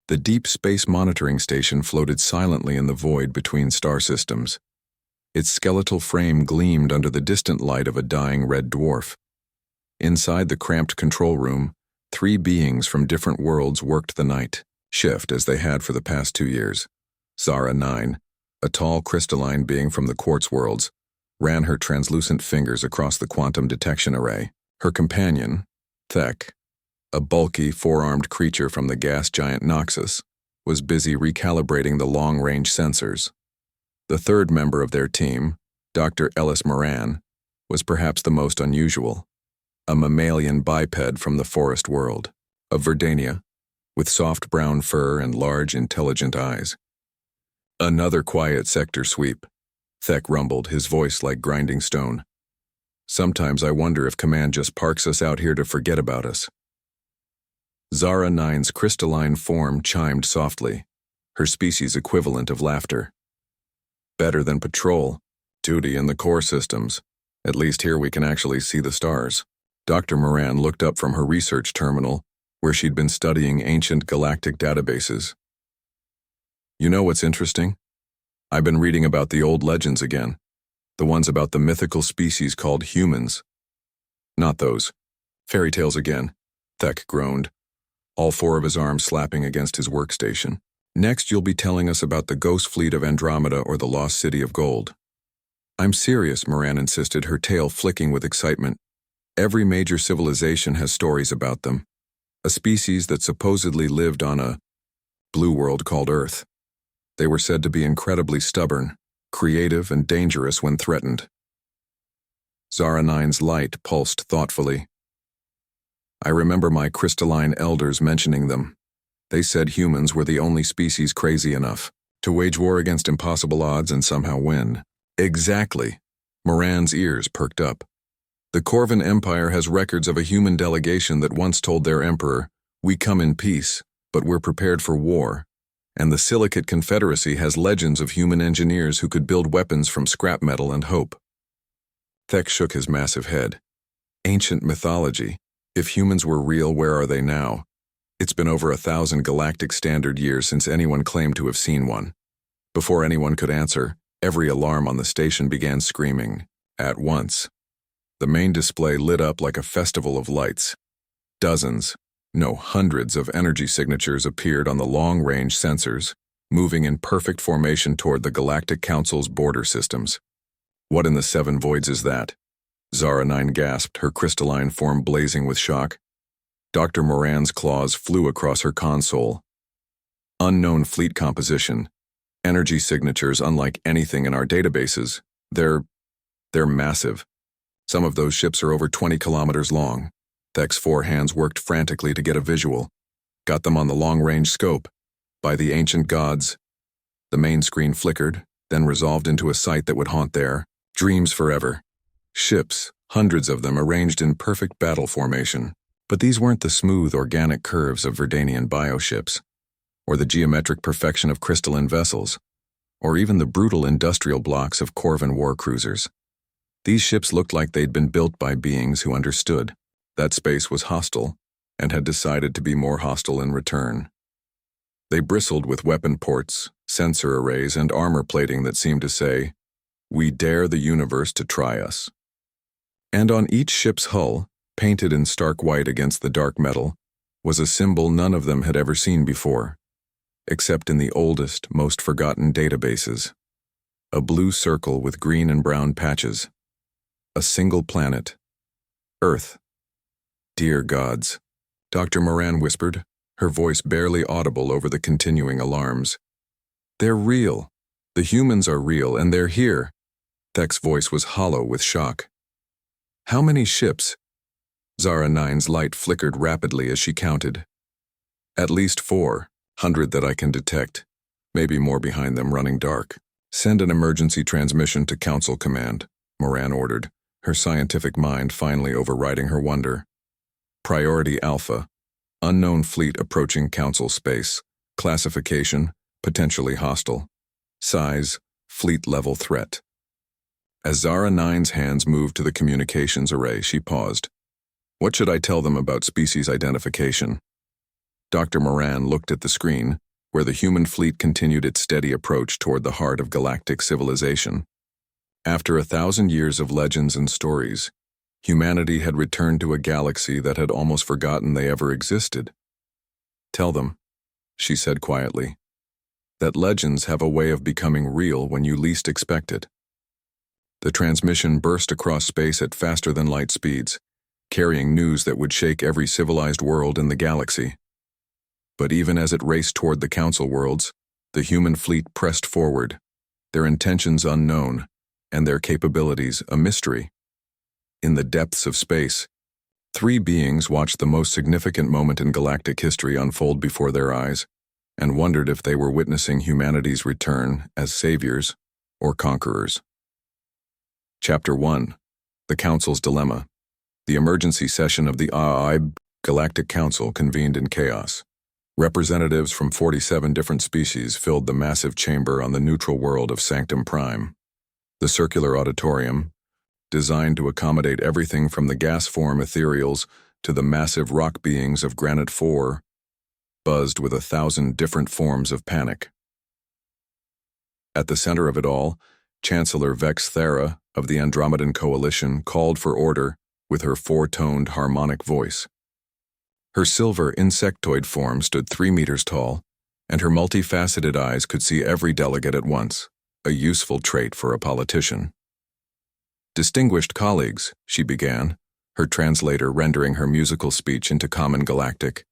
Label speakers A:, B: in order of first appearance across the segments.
A: The deep space monitoring station floated silently in the void between star systems. Its skeletal frame gleamed under the distant light of a dying red dwarf. Inside the cramped control room, 3 beings from different worlds worked the night shift as they had for the past 2 years. Zara 9, a tall crystalline being from the quartz worlds, ran her translucent fingers across the quantum detection array. Her companion, Thek, a bulky, 4-armed creature from the gas giant Noxus, was busy recalibrating the long-range sensors. The third member of their team, Dr. Ellis Moran, was perhaps the most unusual, a mammalian biped from the forest world, of Verdania, with soft brown fur and large, intelligent eyes. Another quiet sector sweep, Thek rumbled, his voice like grinding stone. Sometimes I wonder if Command just parks us out here to forget about us. Zara 9's crystalline form chimed softly, her species equivalent of laughter. Better than patrol, duty in the core systems. At least here we can actually see the stars. Dr. Moran looked up from her research terminal, where she'd been studying ancient galactic databases. You know what's interesting? I've been reading about the old legends again, the ones about the mythical species called humans. Not those. Fairy tales again, Thek groaned, all 4 of his arms slapping against his workstation. Next you'll be telling us about the ghost fleet of Andromeda or the lost city of gold. I'm serious, Moran insisted, her tail flicking with excitement. Every major civilization has stories about them. A species that supposedly lived on a blue world called Earth. They were said to be incredibly stubborn, creative, and dangerous when threatened. Zara 9's light pulsed thoughtfully. I remember my crystalline elders mentioning them. They said humans were the only species crazy enough to wage war against impossible odds and somehow win. Exactly. Moran's ears perked up. The Corvan Empire has records of a human delegation that once told their emperor, "We come in peace, but we're prepared for war." And the Silicate Confederacy has legends of human engineers who could build weapons from scrap metal and hope. Thek shook his massive head. Ancient mythology. If humans were real, where are they now? It's been over 1,000 galactic standard years since anyone claimed to have seen one. Before anyone could answer, every alarm on the station began screaming, at once. The main display lit up like a festival of lights. Dozens, no, hundreds of energy signatures appeared on the long-range sensors, moving in perfect formation toward the Galactic Council's border systems. What in the 7 voids is that? Zara 9 gasped, her crystalline form blazing with shock. Dr. Moran's claws flew across her console. Unknown fleet composition. Energy signatures unlike anything in our databases. They're massive. Some of those ships are over 20 kilometers long. Thek's 4 hands worked frantically to get a visual. Got them on the long-range scope. By the ancient gods. The main screen flickered, then resolved into a sight that would haunt their dreams forever. Ships, hundreds of them arranged in perfect battle formation. But these weren't the smooth, organic curves of Verdanian bioships, or the geometric perfection of crystalline vessels, or even the brutal industrial blocks of Corvan war cruisers. These ships looked like they'd been built by beings who understood that space was hostile and had decided to be more hostile in return. They bristled with weapon ports, sensor arrays, and armor plating that seemed to say, "We dare the universe to try us." And on each ship's hull, painted in stark white against the dark metal, was a symbol none of them had ever seen before, except in the oldest, most forgotten databases. A blue circle with green and brown patches. A single planet. Earth. Dear gods, Dr. Moran whispered, her voice barely audible over the continuing alarms. They're real. The humans are real, and they're here. Thek's voice was hollow with shock. How many ships? Zara 9's light flickered rapidly as she counted. At least 400 that I can detect, maybe more behind them running dark. Send an emergency transmission to Council Command, Moran ordered, her scientific mind finally overriding her wonder. Priority Alpha, unknown fleet approaching Council space. Classification, potentially hostile. Size, fleet-level threat. As Zara 9's hands moved to the communications array, she paused. What should I tell them about species identification? Dr. Moran looked at the screen, where the human fleet continued its steady approach toward the heart of galactic civilization. After 1,000 years of legends and stories, humanity had returned to a galaxy that had almost forgotten they ever existed. "Tell them," she said quietly, "that legends have a way of becoming real when you least expect it." The transmission burst across space at faster-than-light speeds, carrying news that would shake every civilized world in the galaxy. But even as it raced toward the Council worlds, the human fleet pressed forward, their intentions unknown, and their capabilities a mystery. In the depths of space, three beings watched the most significant moment in galactic history unfold before their eyes, and wondered if they were witnessing humanity's return as saviors or conquerors. Chapter 1. The Council's Dilemma. The emergency session of the Galactic Council convened in chaos. Representatives from 47 different species filled the massive chamber on the neutral world of Sanctum Prime. The circular auditorium, designed to accommodate everything from the gas-form ethereals to the massive rock beings of Granite 4, buzzed with 1,000 different forms of panic. At the center of it all, Chancellor Vex Thera of the Andromedan Coalition called for order with her four-toned harmonic voice. Her silver insectoid form stood 3 meters tall, and her multifaceted eyes could see every delegate at once, a useful trait for a politician. "Distinguished colleagues," she began, her translator rendering her musical speech into Common Galactic,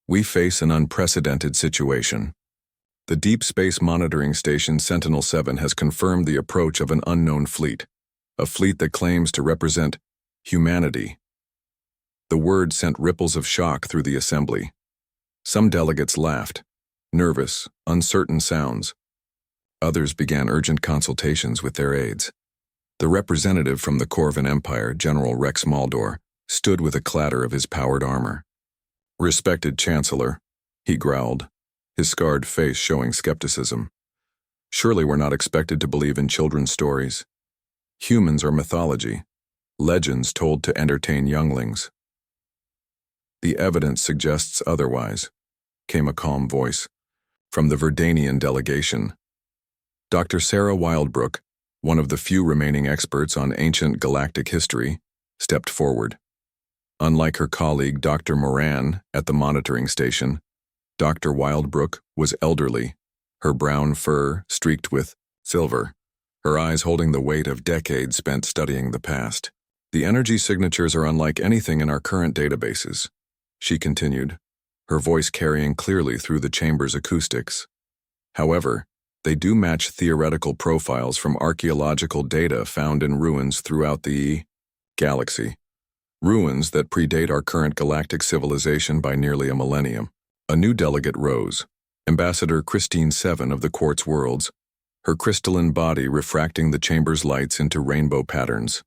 A: "we face an unprecedented situation. The Deep Space Monitoring Station Sentinel-7 has confirmed the approach of an unknown fleet, a fleet that claims to represent humanity." The word sent ripples of shock through the assembly. Some delegates laughed, nervous, uncertain sounds. Others began urgent consultations with their aides. The representative from the Corvan Empire, General Rex Maldor, stood with a clatter of his powered armor. "Respected Chancellor," he growled, his scarred face showing skepticism. "Surely we're not expected to believe in children's stories. Humans are mythology, legends told to entertain younglings." "The evidence suggests otherwise," came a calm voice from the Verdanian delegation. Dr. Sarah Wildbrook, one of the few remaining experts on ancient galactic history, stepped forward. Unlike her colleague Dr. Moran at the monitoring station, Dr. Wildbrook was elderly, her brown fur streaked with silver, her eyes holding the weight of decades spent studying the past. "The energy signatures are unlike anything in our current databases," she continued, her voice carrying clearly through the chamber's acoustics. "However, they do match theoretical profiles from archaeological data found in ruins throughout the galaxy, ruins that predate our current galactic civilization by nearly a millennium." A new delegate rose, Ambassador Christine 7 of the Quartz Worlds, her crystalline body refracting the chamber's lights into rainbow patterns.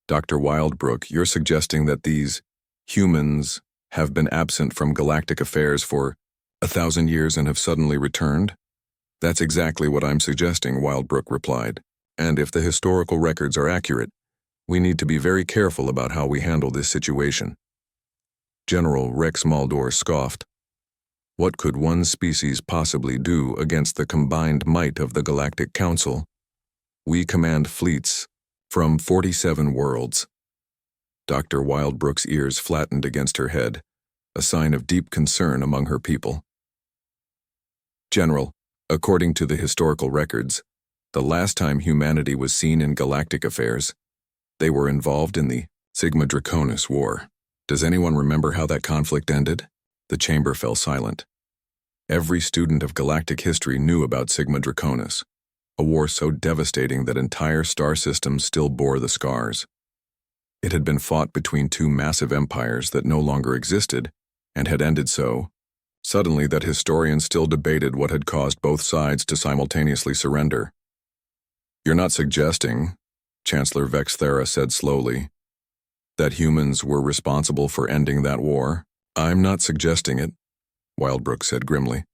A: "Dr. Wildbrook, you're suggesting that these humans have been absent from galactic affairs for 1,000 years and have suddenly returned?" "That's exactly what I'm suggesting," Wildbrook replied. "And if the historical records are accurate, we need to be very careful about how we handle this situation." General Rex Maldor scoffed. "What could one species possibly do against the combined might of the Galactic Council? We command fleets from 47 worlds." Dr. Wildbrook's ears flattened against her head, a sign of deep concern among her people. "General, according to the historical records, the last time humanity was seen in galactic affairs, they were involved in the Sigma Draconis War. Does anyone remember how that conflict ended?" The chamber fell silent. Every student of galactic history knew about Sigma Draconis, a war so devastating that entire star systems still bore the scars. It had been fought between two massive empires that no longer existed, and had ended so suddenly that historians still debated what had caused both sides to simultaneously surrender. "You're not suggesting," Chancellor Vex Thera said slowly, "that humans were responsible for ending that war?" "I'm not suggesting it," Wildbrook said grimly.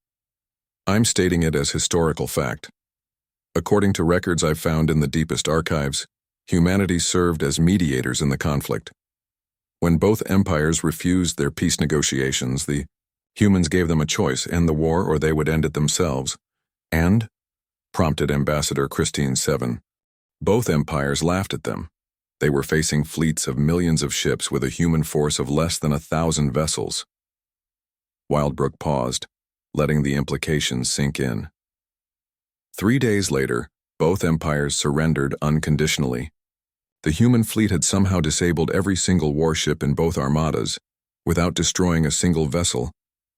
A: "I'm stating it as historical fact. According to records I've found in the deepest archives, humanity served as mediators in the conflict. When both empires refused their peace negotiations, the Humans gave them a choice: end the war or they would end it themselves. And? Prompted Ambassador Christine 7. Both empires laughed at them. They were facing fleets of millions of ships with a human force of less than 1,000 vessels. Wildbrook paused, letting the implications sink in. 3 days later, both empires surrendered unconditionally. The human fleet had somehow disabled every single warship in both armadas, without destroying a single vessel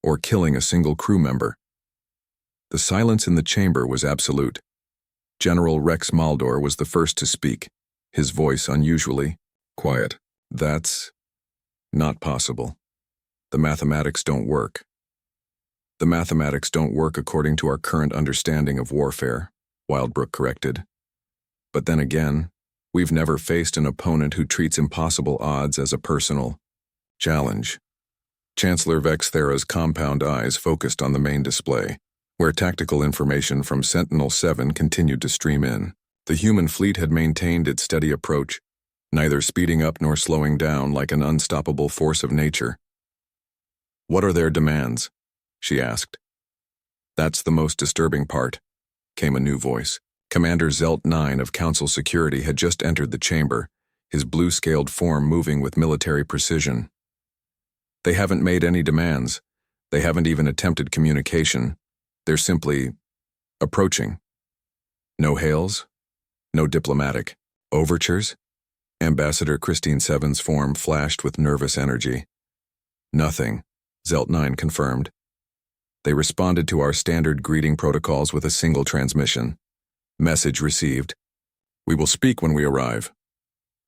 A: or killing a single crew member. The silence in the chamber was absolute. General Rex Maldor was the first to speak, his voice unusually quiet. That's not possible. The mathematics don't work. The mathematics don't work according to our current understanding of warfare, Wildbrook corrected. But then again, we've never faced an opponent who treats impossible odds as a personal challenge. Chancellor Vex Thera's compound eyes focused on the main display, where tactical information from Sentinel-7 continued to stream in. The human fleet had maintained its steady approach, neither speeding up nor slowing down like an unstoppable force of nature. "What are their demands?" she asked. "That's the most disturbing part," came a new voice. Commander Zelt 9 of Council Security had just entered the chamber, his blue-scaled form moving with military precision. "They haven't made any demands. They haven't even attempted communication. They're simply approaching. No hails, no diplomatic overtures." Ambassador Christine 7's form flashed with nervous energy. "Nothing," Zelt 9 confirmed. "They responded to our standard greeting protocols with a single transmission. Message received. We will speak when we arrive."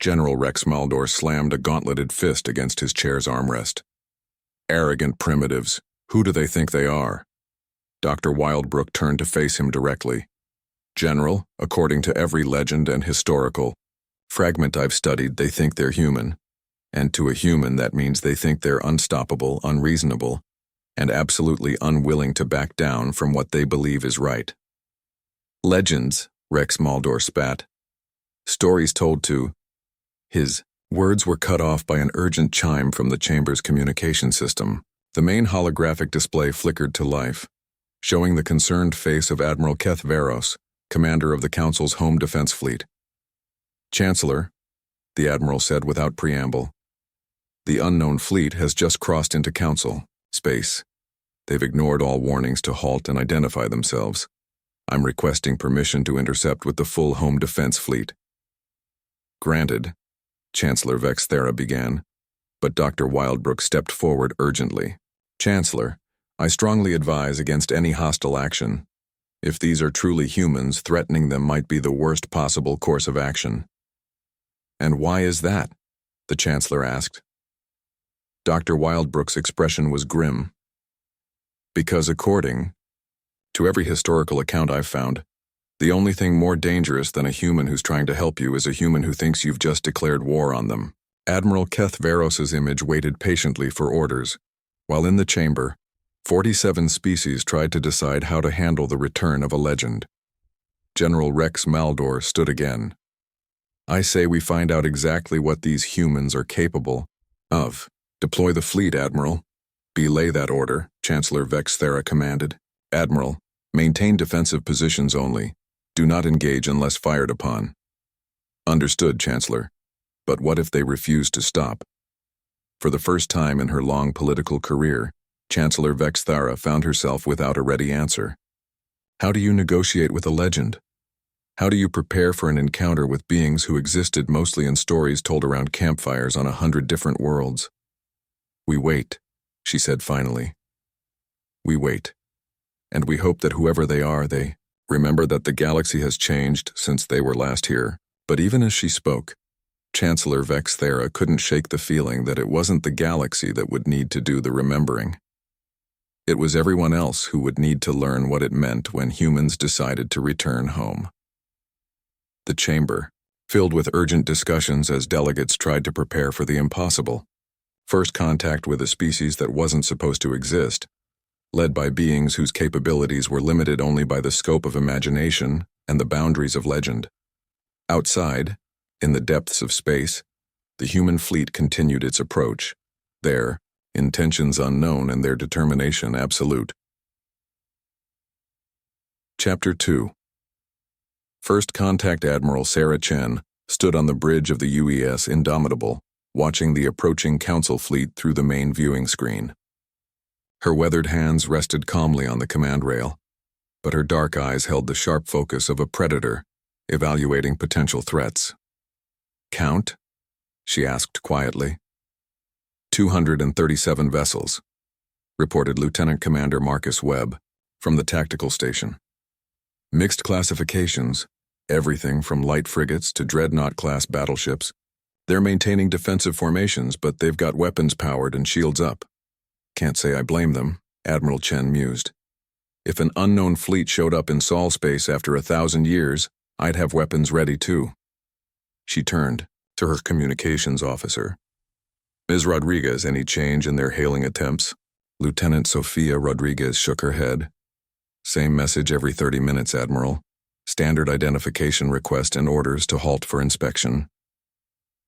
A: General Rex Maldor slammed a gauntleted fist against his chair's armrest. "Arrogant primitives. Who do they think they are?" Dr. Wildbrook turned to face him directly. "General, according to every legend and historical fragment I've studied, they think they're human. And to a human, that means they think they're unstoppable, unreasonable, and absolutely unwilling to back down from what they believe is right." "Legends," Rex Maldor spat. "Stories told to..." His words were cut off by an urgent chime from the chamber's communication system. The main holographic display flickered to life, showing the concerned face of Admiral Keth Veros, commander of the Council's Home Defense Fleet. "Chancellor," the Admiral said without preamble, "the unknown fleet has just crossed into Council space. They've ignored all warnings to halt and identify themselves. I'm requesting permission to intercept with the full Home Defense Fleet." "Granted," Chancellor Vex Thera began, but Dr. Wildbrook stepped forward urgently. "Chancellor, I strongly advise against any hostile action. If these are truly humans, threatening them might be the worst possible course of action." "And why is that?" the Chancellor asked. Dr. Wildbrook's expression was grim. "Because according to every historical account I've found, the only thing more dangerous than a human who's trying to help you is a human who thinks you've just declared war on them." Admiral Keth Veros's image waited patiently for orders, while in the chamber, 47 species tried to decide how to handle the return of a legend. General Rex Maldor stood again. "I say we find out exactly what these humans are capable of. Deploy the fleet, Admiral." "Belay that order," Chancellor Vex Thera commanded. "Admiral, maintain defensive positions only. Do not engage unless fired upon." "Understood, Chancellor. But what if they refuse to stop?" For the first time in her long political career, Chancellor Vex Thera found herself without a ready answer. How do you negotiate with a legend? How do you prepare for an encounter with beings who existed mostly in stories told around campfires on 100 different worlds? "We wait," she said finally. "We wait. And we hope that whoever they are, they remember that the galaxy has changed since they were last here." But even as she spoke, Chancellor Vex Thera couldn't shake the feeling that it wasn't the galaxy that would need to do the remembering. It was everyone else who would need to learn what it meant when humans decided to return home. The chamber, filled with urgent discussions as delegates tried to prepare for the impossible. First contact with a species that wasn't supposed to exist, led by beings whose capabilities were limited only by the scope of imagination and the boundaries of legend. Outside, in the depths of space, the human fleet continued its approach. There, Intentions unknown and their determination absolute. Chapter 2. First Contact Admiral Sarah Chen stood on the bridge of the UES Indomitable, watching the approaching Council fleet through the main viewing screen. Her weathered hands rested calmly on the command rail, but her dark eyes held the sharp focus of a predator, evaluating potential threats. "Count?" she asked quietly. 237 vessels, reported Lieutenant Commander Marcus Webb from the tactical station. Mixed classifications, everything from light frigates to dreadnought-class battleships. They're maintaining defensive formations, but they've got weapons powered and shields up. Can't say I blame them, Admiral Chen mused. If an unknown fleet showed up in Sol space after 1,000 years, I'd have weapons ready too. She turned to her communications officer. "Ms. Rodriguez, any change in their hailing attempts?" Lieutenant Sofia Rodriguez shook her head. "Same message every 30 minutes, Admiral. Standard identification request and orders to halt for inspection."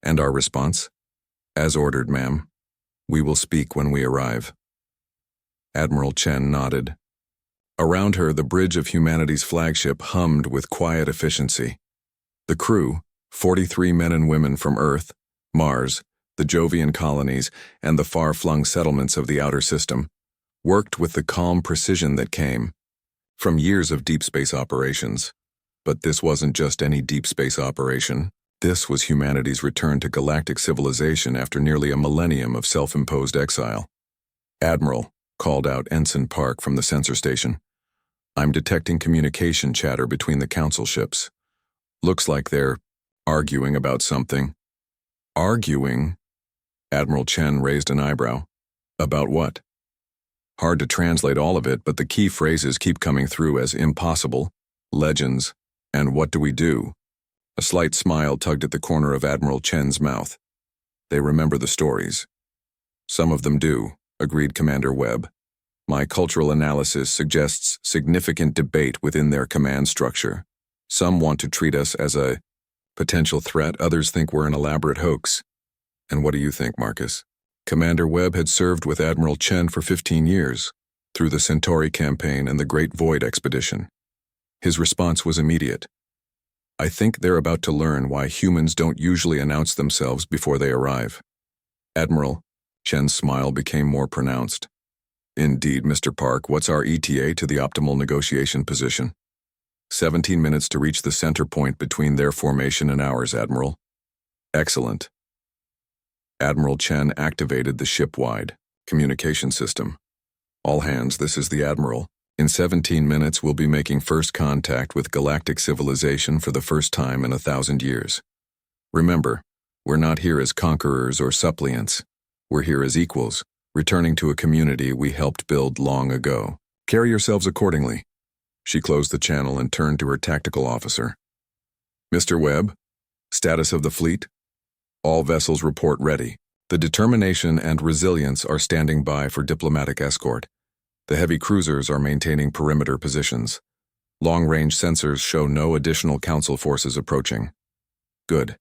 A: "And our response?" "As ordered, ma'am. We will speak when we arrive." Admiral Chen nodded. Around her, the bridge of humanity's flagship hummed with quiet efficiency. The crew, 43 men and women from Earth, Mars, the Jovian colonies, and the far-flung settlements of the outer system, worked with the calm precision that came from years of deep space operations. But this wasn't just any deep space operation. This was humanity's return to galactic civilization after nearly a millennium of self-imposed exile. "Admiral," called out Ensign Park from the sensor station, "I'm detecting communication chatter between the Council ships. Looks like they're arguing about something." "Arguing?" Admiral Chen raised an eyebrow. "About what?" "Hard to translate all of it, but the key phrases keep coming through as impossible, legends, and what do we do?" A slight smile tugged at the corner of Admiral Chen's mouth. "They remember the stories." "Some of them do," agreed Commander Webb. "My cultural analysis suggests significant debate within their command structure. Some want to treat us as a potential threat, others think we're an elaborate hoax. And what do you think, Marcus?" Commander Webb had served with Admiral Chen for 15 years, through the Centauri campaign and the Great Void expedition. His response was immediate. "I think they're about to learn why humans don't usually announce themselves before they arrive." "Admiral," Chen's smile became more pronounced. "Indeed, Mr. Park, what's our ETA to the optimal negotiation position?" 17 minutes to reach the center point between their formation and ours, Admiral." "Excellent." Admiral Chen activated the ship-wide communication system. "All hands, this is the Admiral. In 17 minutes, we'll be making first contact with galactic civilization for the first time in 1,000 years. Remember, we're not here as conquerors or suppliants. We're here as equals, returning to a community we helped build long ago. Carry yourselves accordingly." She closed the channel and turned to her tactical officer. "Mr. Webb, status of the fleet?" "All vessels report ready. The Determination and Resilience are standing by for diplomatic escort. The heavy cruisers are maintaining perimeter positions. Long-range sensors show no additional Council forces approaching." "Good.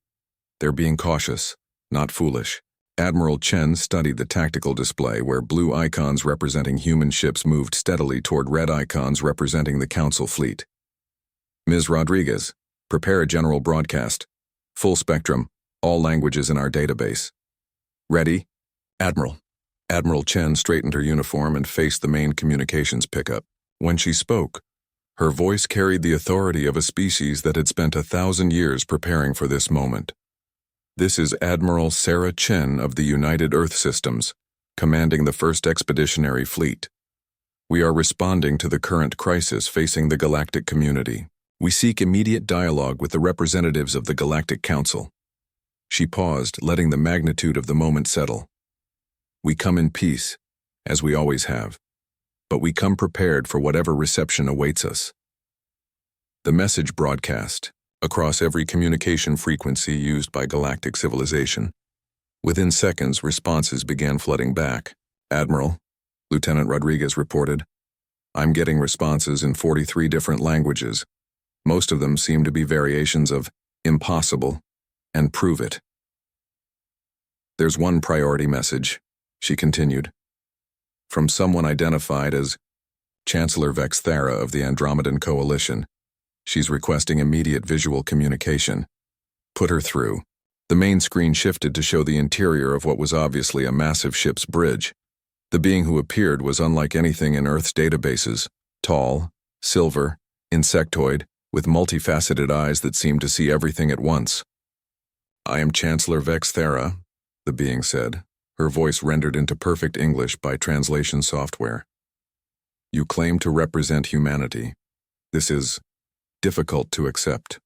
A: They're being cautious, not foolish." Admiral Chen studied the tactical display where blue icons representing human ships moved steadily toward red icons representing the Council fleet. "Ms. Rodriguez, prepare a general broadcast. Full spectrum, all languages in our database." "Ready, Admiral." Admiral Chen straightened her uniform and faced the main communications pickup. When she spoke, her voice carried the authority of a species that had spent 1,000 years preparing for this moment. "This is Admiral Sarah Chen of the United Earth Systems, commanding the 1st Expeditionary Fleet. We are responding to the current crisis facing the galactic community. We seek immediate dialogue with the representatives of the Galactic Council." She paused, letting the magnitude of the moment settle. "We come in peace, as we always have, but we come prepared for whatever reception awaits us." The message broadcast across every communication frequency used by galactic civilization. Within seconds, responses began flooding back. "Admiral," Lieutenant Rodriguez reported, "I'm getting responses in 43 different languages. Most of them seem to be variations of impossible and prove it. There's one priority message," she continued. from someone identified as Chancellor Vexthera of the Andromedan Coalition. She's requesting immediate visual communication. Put her through. The main screen shifted to show the interior of what was obviously a massive ship's bridge. The being who appeared was unlike anything in Earth's databases. Tall, silver, insectoid, with multifaceted eyes that seemed to see everything at once. "I am Chancellor Vexthera," the being said, her voice rendered into perfect English by translation software. "You claim to represent humanity. This is difficult to accept."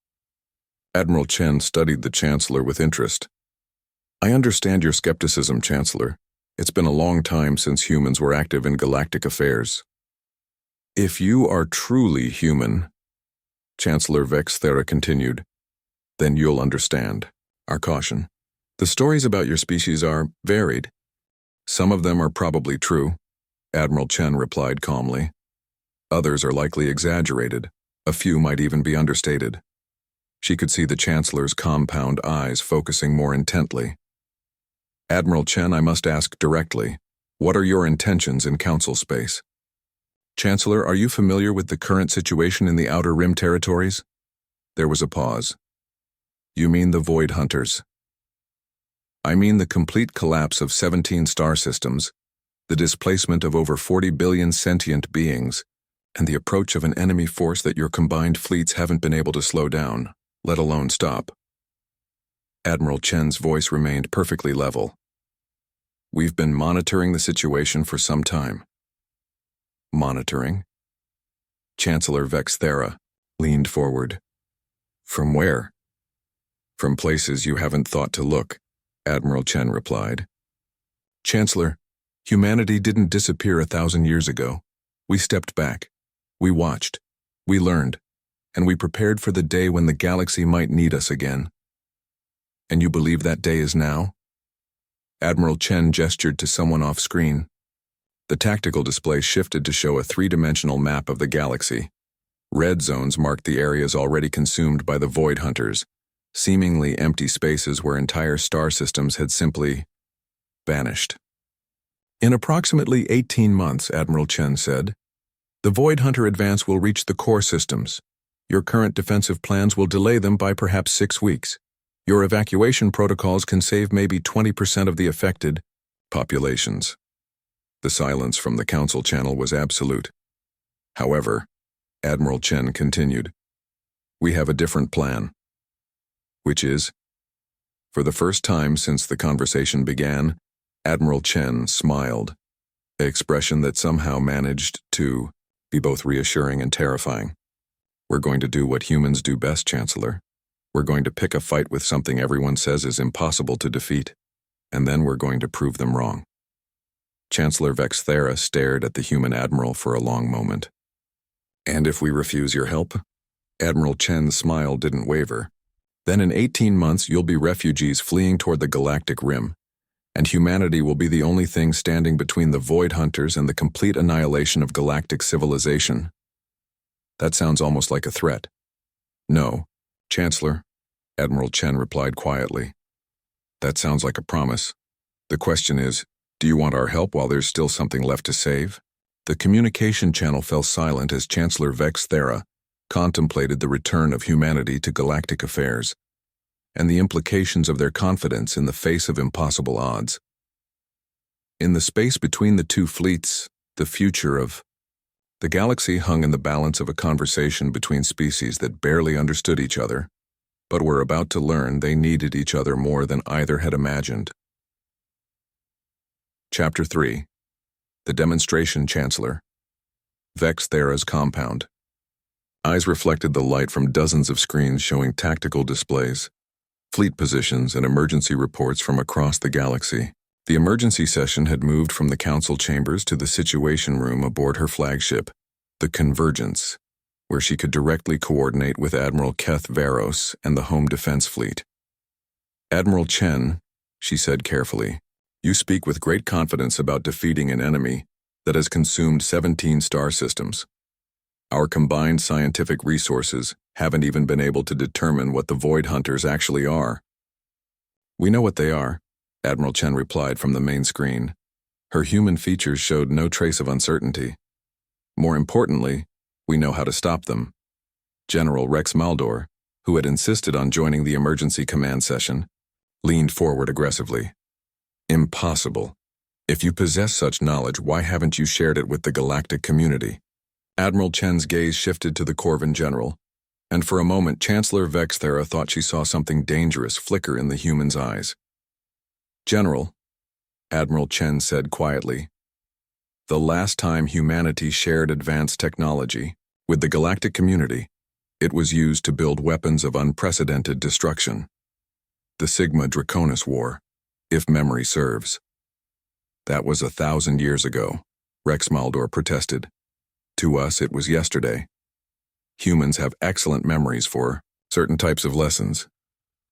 A: Admiral Chen studied the Chancellor with interest. "I understand your skepticism, Chancellor. It's been a long time since humans were active in galactic affairs. If you are truly human," Chancellor Vexthera continued, "then you'll understand our caution. The stories about your species are varied. Some of them are probably true," Admiral Chen replied calmly. "Others are likely exaggerated. A few might even be understated." She could see the Chancellor's compound eyes focusing more intently. "Admiral Chen, I must ask directly, what are your intentions in Council space? Chancellor, are you familiar with the current situation in the Outer Rim territories?" There was a pause. "You mean the Void Hunters?" "I mean the complete collapse of 17 star systems, the displacement of over 40 billion sentient beings, and the approach of an enemy force that your combined fleets haven't been able to slow down, let alone stop." Admiral Chen's voice remained perfectly level. "We've been monitoring the situation for some time." "Monitoring?" Chancellor Vexthera leaned forward. "From where?" "From places you haven't thought to look," Admiral Chen replied. "Chancellor, humanity didn't disappear 1,000 years ago. We stepped back. We watched. We learned. And we prepared for the day when the galaxy might need us again." "And you believe that day is now?" Admiral Chen gestured to someone off-screen. The tactical display shifted to show a three-dimensional map of the galaxy. Red zones marked the areas already consumed by the Void Hunters, seemingly empty spaces where entire star systems had simply vanished. "In approximately 18 months, Admiral Chen said, the Void Hunter advance will reach the core systems. Your current defensive plans will delay them by perhaps 6 weeks. Your evacuation protocols can save maybe 20% of the affected populations." The silence from the Council channel was absolute. "However," Admiral Chen continued, "we have a different plan." "Which is?" For the first time since the conversation began, Admiral Chen smiled, an expression that somehow managed to be both reassuring and terrifying. "We're going to do what humans do best, Chancellor. We're going to pick a fight with something everyone says is impossible to defeat, and then we're going to prove them wrong." Chancellor Vexthera stared at the human admiral for a long moment. "And if we refuse your help?" Admiral Chen's smile didn't waver. "Then in 18 months you'll be refugees fleeing toward the Galactic Rim, and humanity will be the only thing standing between the Void Hunters and the complete annihilation of galactic civilization." That sounds almost like a threat. "No, Chancellor," Admiral Chen replied quietly. "That sounds like a promise. The question is, do you want our help while there's still something left to save?" The communication channel fell silent as Chancellor Vexthera contemplated the return of humanity to galactic affairs, and the implications of their confidence in the face of impossible odds. In the space between the two fleets, the future of the galaxy hung in the balance of a conversation between species that barely understood each other, but were about to learn they needed each other more than either had imagined. Chapter 3. The Demonstration Chancellor. Vexthera's compound. Eyes reflected the light from dozens of screens showing tactical displays, fleet positions, and emergency reports from across the galaxy. The emergency session had moved from the council chambers to the situation room aboard her flagship, the Convergence, where she could directly coordinate with Admiral Keth Varos and the Home Defense Fleet. "Admiral Chen," she said carefully, "you speak with great confidence about defeating an enemy that has consumed 17 star systems. Our combined scientific resources haven't even been able to determine what the Void Hunters actually are." "We know what they are," Admiral Chen replied from the main screen. Her human features showed no trace of uncertainty. More importantly, we know how to stop them. General Rex Maldor, who had insisted on joining the emergency command session, leaned forward aggressively. Impossible. If you possess such knowledge, why haven't you shared it with the galactic community? Admiral Chen's gaze shifted to the Corvan general, and for a moment Chancellor Vexthera thought she saw something dangerous flicker in the human's eyes. General, Admiral Chen said quietly, the last time humanity shared advanced technology with the galactic community, it was used to build weapons of unprecedented destruction. The Sigma Draconis War, if memory serves. That was 1,000 years ago, Rex Maldor protested. To us, it was yesterday. Humans have excellent memories for certain types of lessons.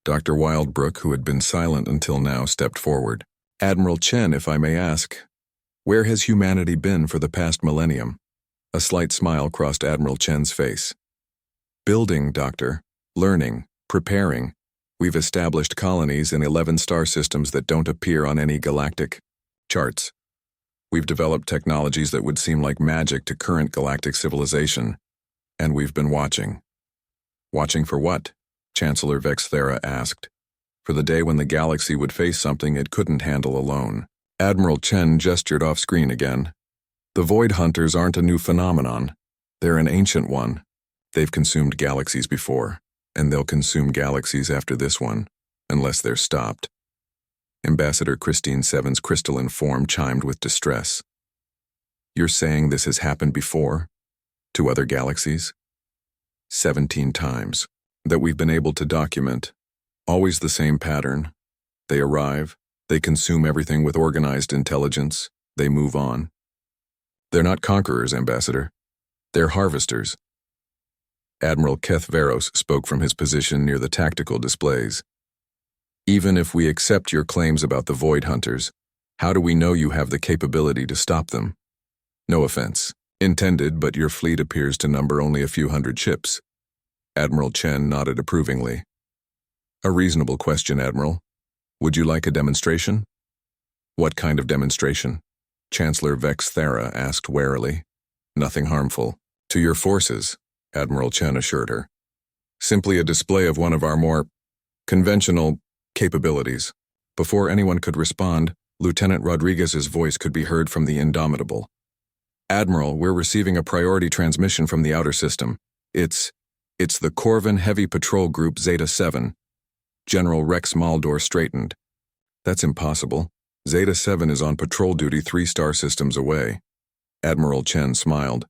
A: Dr. Wildbrook, who had been silent until now, stepped forward. Admiral Chen, if I may ask, where has humanity been for the past millennium? A slight smile crossed Admiral Chen's face. Building, Doctor. Learning. Preparing. We've established colonies in 11 star systems that don't appear on any galactic charts. We've developed technologies that would seem like magic to current galactic civilization. And we've been watching. Watching for what? Chancellor Vexthera asked. For the day when the galaxy would face something it couldn't handle alone. Admiral Chen gestured off-screen again. The Void Hunters aren't a new phenomenon. They're an ancient one. They've consumed galaxies before, and they'll consume galaxies after this one, unless they're stopped. Ambassador Christine Seven's crystalline form chimed with distress. You're saying this has happened before? To other galaxies? 17 times. That we've been able to document. Always the same pattern. They arrive, they consume everything with organized intelligence, they move on. They're not conquerors, Ambassador. They're harvesters. Admiral Keth Veros spoke from his position near the tactical displays. Even if we accept your claims about the Void Hunters, how do we know you have the capability to stop them? No offense intended, but your fleet appears to number only a few hundred ships. Admiral Chen nodded approvingly. A reasonable question, Admiral. Would you like a demonstration? What kind of demonstration? Chancellor Vexthera asked warily. Nothing harmful. To your forces, Admiral Chen assured her. Simply a display of one of our more conventional capabilities. Before anyone could respond, Lieutenant Rodriguez's voice could be heard from the Indomitable. Admiral, we're receiving a priority transmission from the outer system. It's the Corvan Heavy Patrol Group Zeta-7. General Rex Maldor straightened. That's impossible. Zeta-7 is on patrol duty 3 star systems away. Admiral Chen smiled.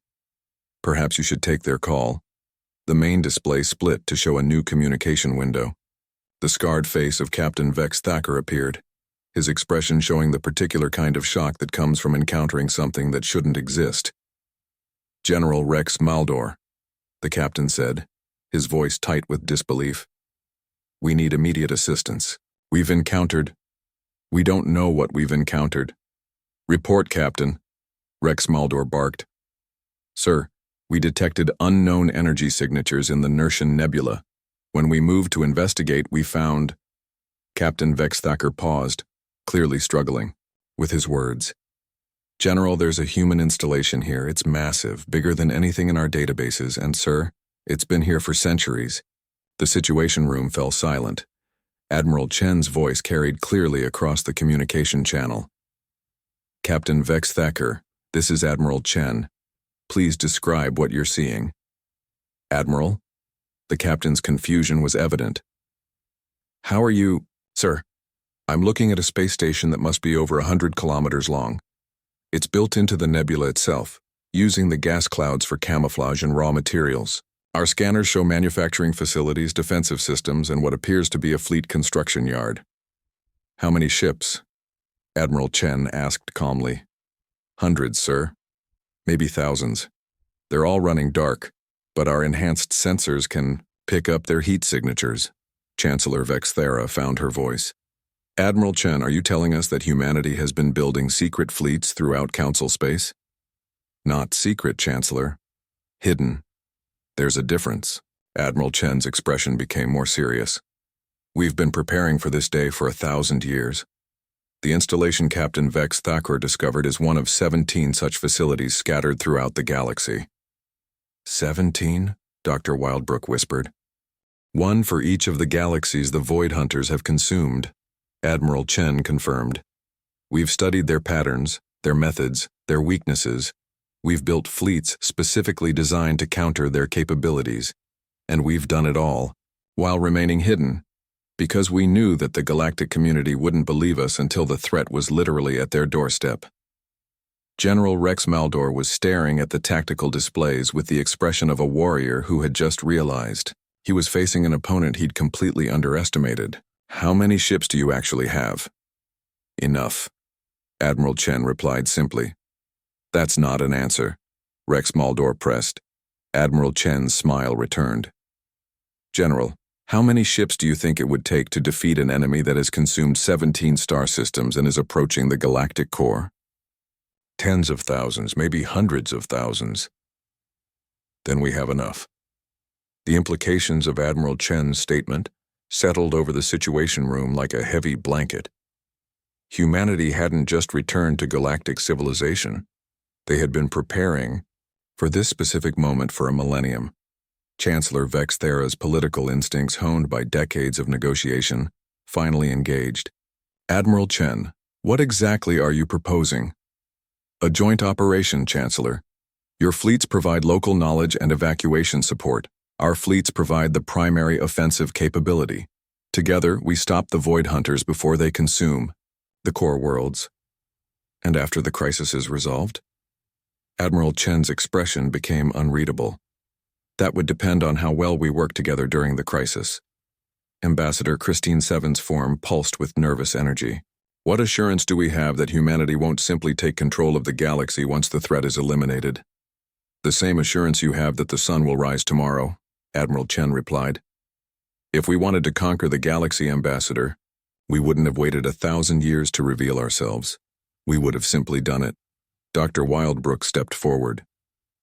A: Perhaps you should take their call. The main display split to show a new communication window. The scarred face of Captain Vex Thacker appeared, his expression showing the particular kind of shock that comes from encountering something that shouldn't exist. General Rex Maldor, the captain said, his voice tight with disbelief. We need immediate assistance. We don't know what we've encountered. Report, Captain, Rex Maldor barked. Sir, we detected unknown energy signatures in the Nertian Nebula. When we moved to investigate, we found... Captain Vex Thacker paused, clearly struggling with his words. General, there's a human installation here. It's massive, bigger than anything in our databases, and sir, it's been here for centuries. The Situation Room fell silent. Admiral Chen's voice carried clearly across the communication channel. Captain Vex Thacker, this is Admiral Chen. Please describe what you're seeing. Admiral? The captain's confusion was evident. How are you... Sir, I'm looking at a space station that must be over 100 kilometers long. It's built into the nebula itself, using the gas clouds for camouflage and raw materials. Our scanners show manufacturing facilities, defensive systems, and what appears to be a fleet construction yard. How many ships? Admiral Chen asked calmly. Hundreds, sir. Maybe thousands. They're all running dark, but our enhanced sensors can pick up their heat signatures. Chancellor Vexthera found her voice. Admiral Chen, are you telling us that humanity has been building secret fleets throughout Council space? Not secret, Chancellor. Hidden. There's a difference. Admiral Chen's expression became more serious. We've been preparing for this day for 1,000 years. The installation Captain Vex Thakur discovered is one of 17 such facilities scattered throughout the galaxy. 17? Dr. Wildbrook whispered. One for each of the galaxies the Void Hunters have consumed, Admiral Chen confirmed. We've studied their patterns, their methods, their weaknesses. We've built fleets specifically designed to counter their capabilities. And we've done it all, while remaining hidden, because we knew that the galactic community wouldn't believe us until the threat was literally at their doorstep. General Rex Maldor was staring at the tactical displays with the expression of a warrior who had just realized he was facing an opponent he'd completely underestimated. How many ships do you actually have? Enough, Admiral Chen replied simply. That's not an answer, Rex Maldor pressed. Admiral Chen's smile returned. General, how many ships do you think it would take to defeat an enemy that has consumed 17 star systems and is approaching the galactic core? Tens of thousands, maybe hundreds of thousands. Then we have enough. The implications of Admiral Chen's statement settled over the situation room like a heavy blanket. Humanity hadn't just returned to galactic civilization. They had been preparing for this specific moment for a millennium. Chancellor Vex Thera's political instincts, honed by decades of negotiation, finally engaged. Admiral Chen, what exactly are you proposing? A joint operation, Chancellor. Your fleets provide local knowledge and evacuation support. Our fleets provide the primary offensive capability. Together, we stop the Void Hunters before they consume the core worlds. And after the crisis is resolved? Admiral Chen's expression became unreadable. That would depend on how well we work together during the crisis. Ambassador Christine Seven's form pulsed with nervous energy. What assurance do we have that humanity won't simply take control of the galaxy once the threat is eliminated? The same assurance you have that the sun will rise tomorrow, Admiral Chen replied. If we wanted to conquer the galaxy, Ambassador, we wouldn't have waited 1,000 years to reveal ourselves. We would have simply done it. Dr. Wildbrook stepped forward.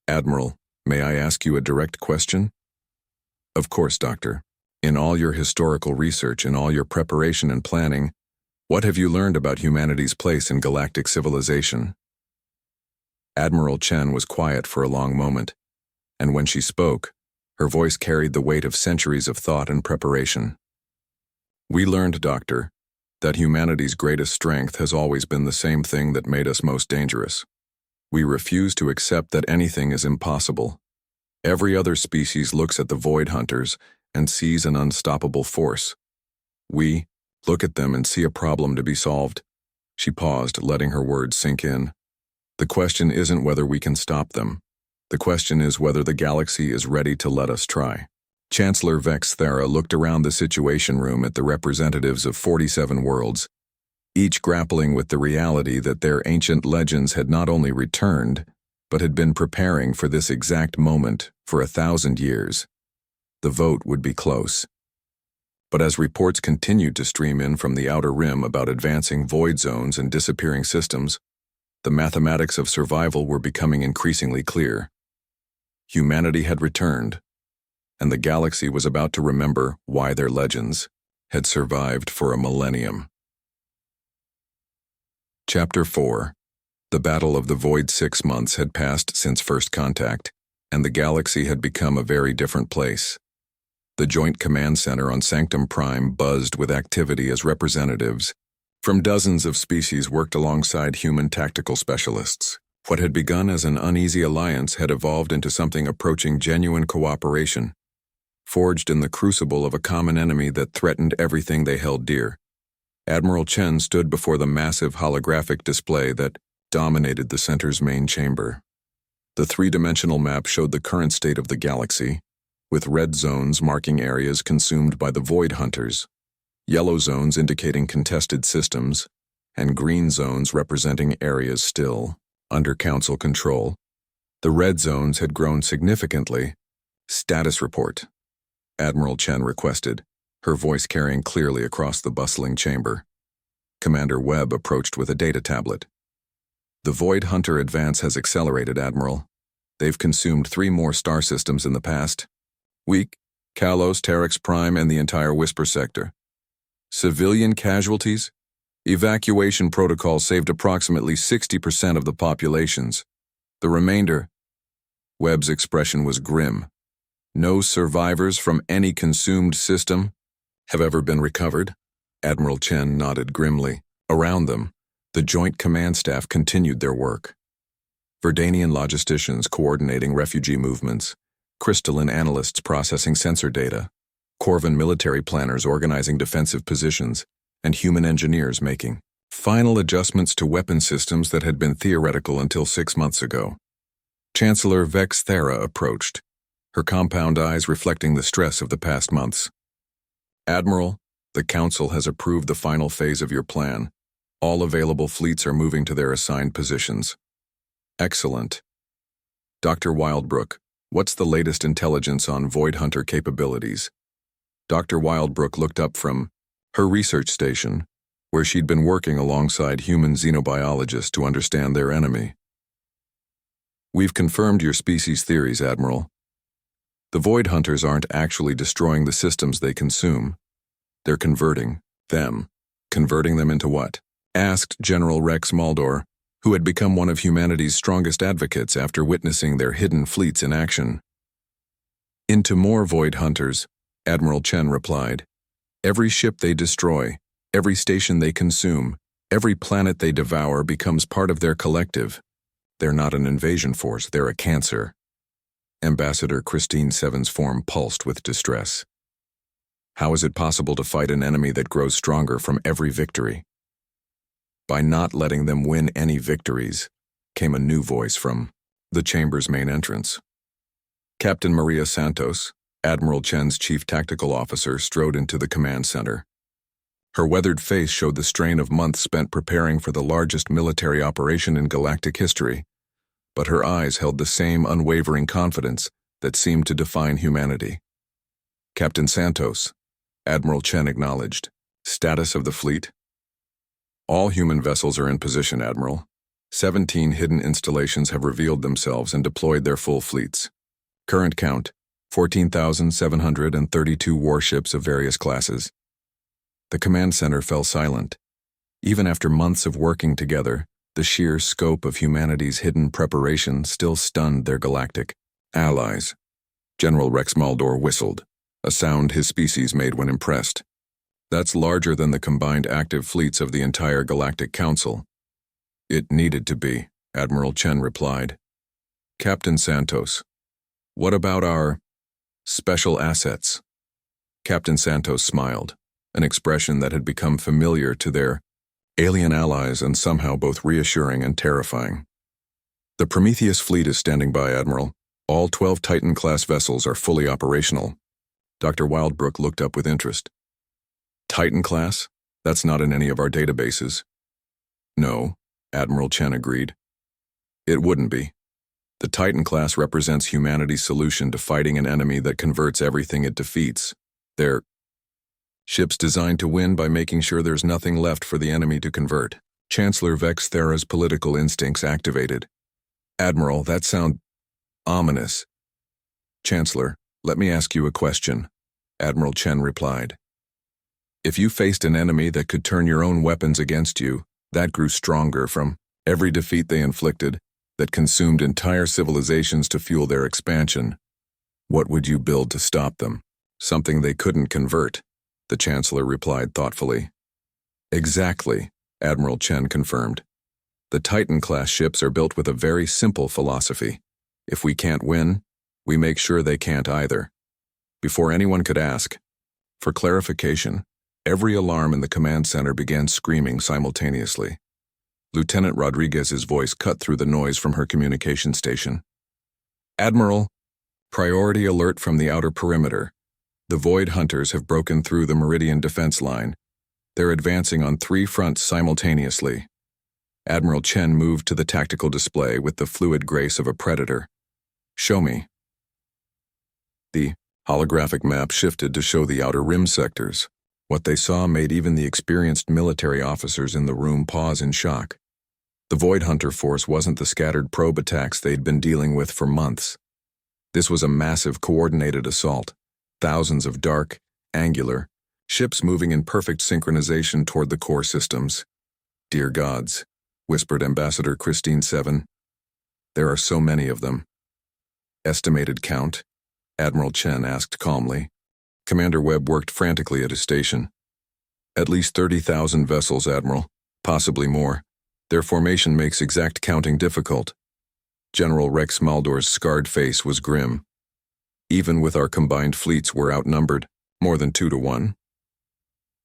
A: Admiral, may I ask you a direct question? Of course, Doctor. In all your historical research, in all your preparation and planning, what have you learned about humanity's place in galactic civilization? Admiral Chen was quiet for a long moment, and when she spoke, her voice carried the weight of centuries of thought and preparation. We learned, Doctor, that humanity's greatest strength has always been the same thing that made us most dangerous. We refuse to accept that anything is impossible. Every other species looks at the Void Hunters and sees an unstoppable force. We look at them and see a problem to be solved. She paused, letting her words sink in. The question isn't whether we can stop them. The question is whether the galaxy is ready to let us try. Chancellor Vex Thera looked around the situation room at the representatives of 47 worlds, each grappling with the reality that their ancient legends had not only returned, but had been preparing for this exact moment for 1,000 years. The vote would be close. But as reports continued to stream in from the outer rim about advancing void zones and disappearing systems, the mathematics of survival were becoming increasingly clear. Humanity had returned, and the galaxy was about to remember why their legends had survived for a millennium. Chapter 4. The Battle of the Void. 6 months had passed since first contact, and the galaxy had become a very different place. The Joint Command Center on Sanctum Prime buzzed with activity as representatives from dozens of species worked alongside human tactical specialists. What had begun as an uneasy alliance had evolved into something approaching genuine cooperation, forged in the crucible of a common enemy that threatened everything they held dear. Admiral Chen stood before the massive holographic display that dominated the center's main chamber. The three-dimensional map showed the current state of the galaxy, with red zones marking areas consumed by the Void Hunters, yellow zones indicating contested systems, and green zones representing areas still under Council control. The red zones had grown significantly. Status report, Admiral Chen requested, her voice carrying clearly across the bustling chamber. Commander Webb approached with a data tablet. The Void Hunter advance has accelerated, Admiral. They've consumed 3 more star systems in the past week: Kalos, Terex Prime, and the entire Whisper sector. Civilian casualties? Evacuation protocols saved approximately 60% of the populations. The remainder. Webb's expression was grim. No survivors from any consumed system have ever been recovered? Admiral Chen nodded grimly. Around them, the Joint Command Staff continued their work. Verdanian logisticians coordinating refugee movements, crystalline analysts processing sensor data, Corvan military planners organizing defensive positions, and human engineers making final adjustments to weapon systems that had been theoretical until 6 months ago. Chancellor Vex Thera approached, her compound eyes reflecting the stress of the past months. Admiral, the Council has approved the final phase of your plan. All available fleets are moving to their assigned positions. Excellent. Dr. Wildbrook, what's the latest intelligence on Void Hunter capabilities? Dr. Wildbrook looked up from her research station, where she'd been working alongside human xenobiologists to understand their enemy. We've confirmed your species theories, Admiral. The Void Hunters aren't actually destroying the systems they consume. They're converting them. Converting them into what? Asked General Rex Maldor, who had become one of humanity's strongest advocates after witnessing their hidden fleets in action. Into more Void Hunters, Admiral Chen replied. Every ship they destroy, every station they consume, every planet they devour becomes part of their collective. They're not an invasion force, they're a cancer. Ambassador Christine Seven's form pulsed with distress. How is it possible to fight an enemy that grows stronger from every victory? By not letting them win any victories, came a new voice from the chamber's main entrance. Captain Maria Santos, Admiral Chen's chief tactical officer, strode into the command center. Her weathered face showed the strain of months spent preparing for the largest military operation in galactic history, but her eyes held the same unwavering confidence that seemed to define humanity. Captain Santos, Admiral Chen acknowledged. Status of the fleet? All human vessels are in position, Admiral. 17 hidden installations have revealed themselves and deployed their full fleets. Current count, 14,732 warships of various classes. The command center fell silent. Even after months of working together, the sheer scope of humanity's hidden preparation still stunned their galactic allies. General Rex Maldor whistled, a sound his species made when impressed. That's larger than the combined active fleets of the entire Galactic Council. It needed to be, Admiral Chen replied. Captain Santos, what about our special assets? Captain Santos smiled, an expression that had become familiar to their alien allies and somehow both reassuring and terrifying. The Prometheus fleet is standing by, Admiral. All 12 Titan-class vessels are fully operational. Dr. Wildbrook looked up with interest. Titan-class? That's not in any of our databases. No, Admiral Chen agreed. It wouldn't be. The Titan-class represents humanity's solution to fighting an enemy that converts everything it defeats. They're ships designed to win by making sure there's nothing left for the enemy to convert. Chancellor Vex Thera's political instincts activated. Admiral, that sounds ominous. Chancellor, let me ask you a question, Admiral Chen replied. If you faced an enemy that could turn your own weapons against you, that grew stronger from every defeat they inflicted, that consumed entire civilizations to fuel their expansion, what would you build to stop them? Something they couldn't convert, the Chancellor replied thoughtfully. Exactly, Admiral Chen confirmed. The Titan-class ships are built with a very simple philosophy. If we can't win, we make sure they can't either. Before anyone could ask for clarification, every alarm in the command center began screaming simultaneously. Lieutenant Rodriguez's voice cut through the noise from her communication station. Admiral, priority alert from the outer perimeter. The Void Hunters have broken through the Meridian defense line. They're advancing on 3 fronts simultaneously. Admiral Chen moved to the tactical display with the fluid grace of a predator. Show me. The holographic map shifted to show the outer rim sectors. What they saw made even the experienced military officers in the room pause in shock. The Void Hunter force wasn't the scattered probe attacks they'd been dealing with for months. This was a massive coordinated assault. Thousands of dark, angular, ships moving in perfect synchronization toward the core systems. Dear gods, whispered Ambassador Christine 7. There are so many of them. Estimated count? Admiral Chen asked calmly. Commander Webb worked frantically at his station. At least 30,000 vessels, Admiral, possibly more. Their formation makes exact counting difficult. General Rex Maldor's scarred face was grim. Even with our combined fleets, we're outnumbered, more than 2 to 1.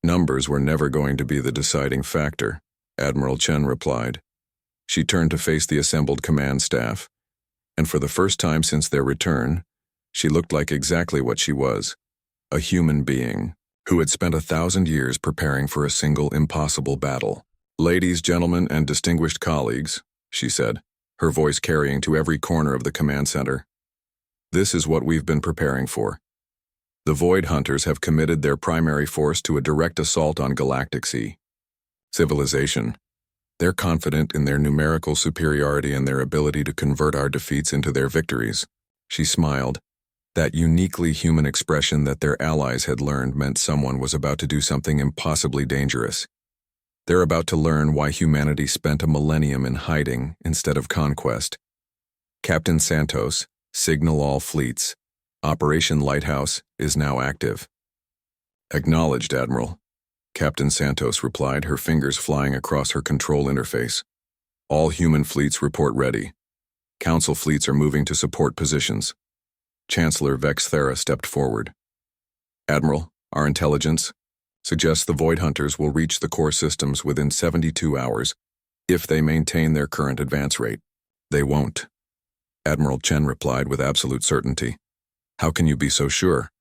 A: Numbers were never going to be the deciding factor, Admiral Chen replied. She turned to face the assembled command staff, and for the first time since their return, she looked like exactly what she was, a human being who had spent 1,000 years preparing for a single impossible battle. Ladies, gentlemen, and distinguished colleagues, she said, her voice carrying to every corner of the command center. This is what we've been preparing for. The Void Hunters have committed their primary force to a direct assault on Galactic civilization. They're confident in their numerical superiority and their ability to convert our defeats into their victories. She smiled. That uniquely human expression that their allies had learned meant someone was about to do something impossibly dangerous. They're about to learn why humanity spent a millennium in hiding instead of conquest. Captain Santos, signal all fleets. Operation Lighthouse is now active. Acknowledged, Admiral. Captain Santos replied, her fingers flying across her control interface. All human fleets report ready. Council fleets are moving to support positions. Chancellor Vex Thera stepped forward. Admiral, our intelligence suggests the Void Hunters will reach the core systems within 72 hours if they maintain their current advance rate. They won't. Admiral Chen replied with absolute certainty. How can you be so sure?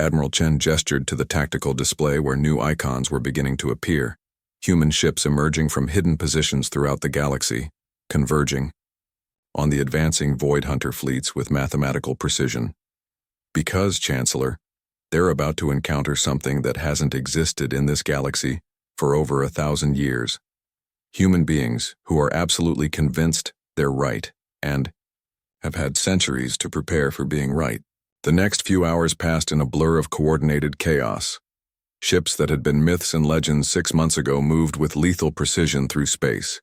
A: Admiral Chen gestured to the tactical display where new icons were beginning to appear, human ships emerging from hidden positions throughout the galaxy, converging on the advancing Void Hunter fleets with mathematical precision. Because, Chancellor, they're about to encounter something that hasn't existed in this galaxy for over 1,000 years. Human beings who are absolutely convinced they're right and have had centuries to prepare for being right. The next few hours passed in a blur of coordinated chaos. Ships that had been myths and legends 6 months ago moved with lethal precision through space.